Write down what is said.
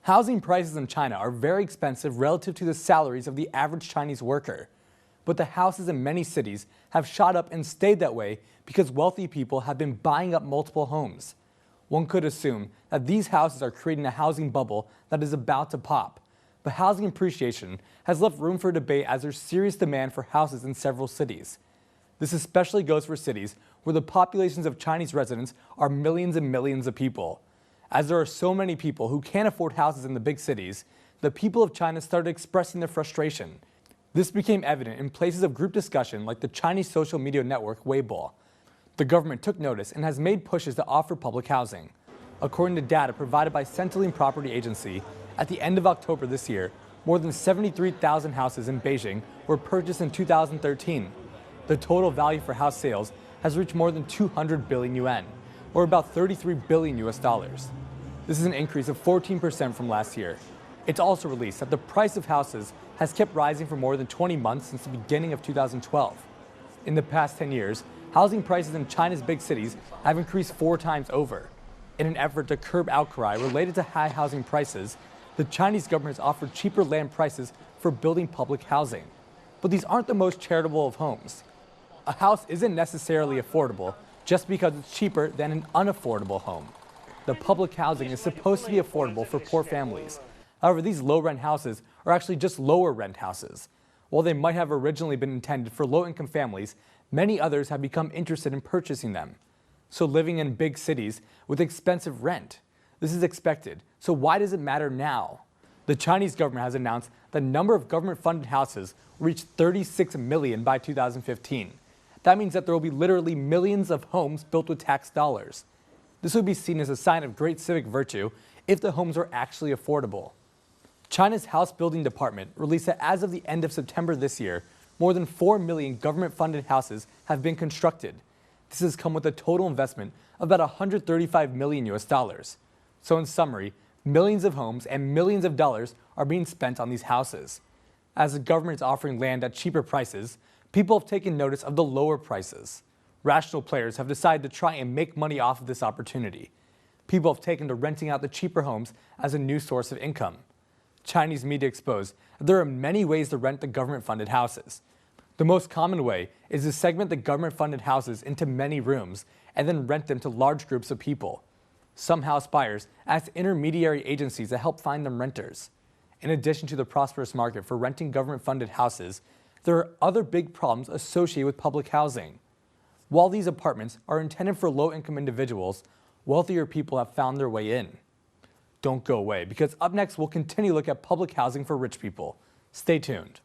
Housing prices in China are very expensive relative to the salaries of the average Chinese worker. But the houses in many cities have shot up and stayed that way because wealthy people have been buying up multiple homes. One could assume that these houses are creating a housing bubble that is about to pop. But housing appreciation has left room for debate as there's serious demand for houses in several cities. This especially goes for cities where the populations of Chinese residents are millions and millions of people. As there are so many people who can't afford houses in the big cities, the people of China started expressing their frustration. This became evident in places of group discussion like the Chinese social media network Weibo. The government took notice and has made pushes to offer public housing. According to data provided by Central Property Agency, at the end of October this year, more than 73,000 houses in Beijing were purchased in 2013. The total value for house sales has reached more than 200 billion yuan, or about 33 billion US dollars. This is an increase of 14% from last year. It's also released that the price of houses has kept rising for more than 20 months since the beginning of 2012. In the past 10 years, housing prices in China's big cities have increased 4 times over. In an effort to curb outcry related to high housing prices, the Chinese government has offered cheaper land prices for building public housing. But these aren't the most charitable of homes. A house isn't necessarily affordable just because it's cheaper than an unaffordable home. The public housing is supposed to be affordable for poor families. However, these low-rent houses are actually just lower-rent houses. While they might have originally been intended for low-income families, many others have become interested in purchasing them. So living in big cities with expensive rent. This is expected, so why does it matter now? The Chinese government has announced the number of government-funded houses reached 36 million by 2015. That means that there will be literally millions of homes built with tax dollars. This would be seen as a sign of great civic virtue if the homes are actually affordable. China's house building department released that as of the end of September this year, more than 4 million government-funded houses have been constructed. This has come with a total investment of about 135 million US dollars. So in summary, millions of homes and millions of dollars are being spent on these houses. As the government is offering land at cheaper prices, people have taken notice of the lower prices. Rational players have decided to try and make money off of this opportunity. People have taken to renting out the cheaper homes as a new source of income. Chinese media exposed that there are many ways to rent the government-funded houses. The most common way is to segment the government-funded houses into many rooms and then rent them to large groups of people. Some house buyers ask intermediary agencies to help find them renters. In addition to the prosperous market for renting government-funded houses, there are other big problems associated with public housing. While these apartments are intended for low-income individuals, wealthier people have found their way in. Don't go away, because up next we'll continue to look at public housing for rich people. Stay tuned.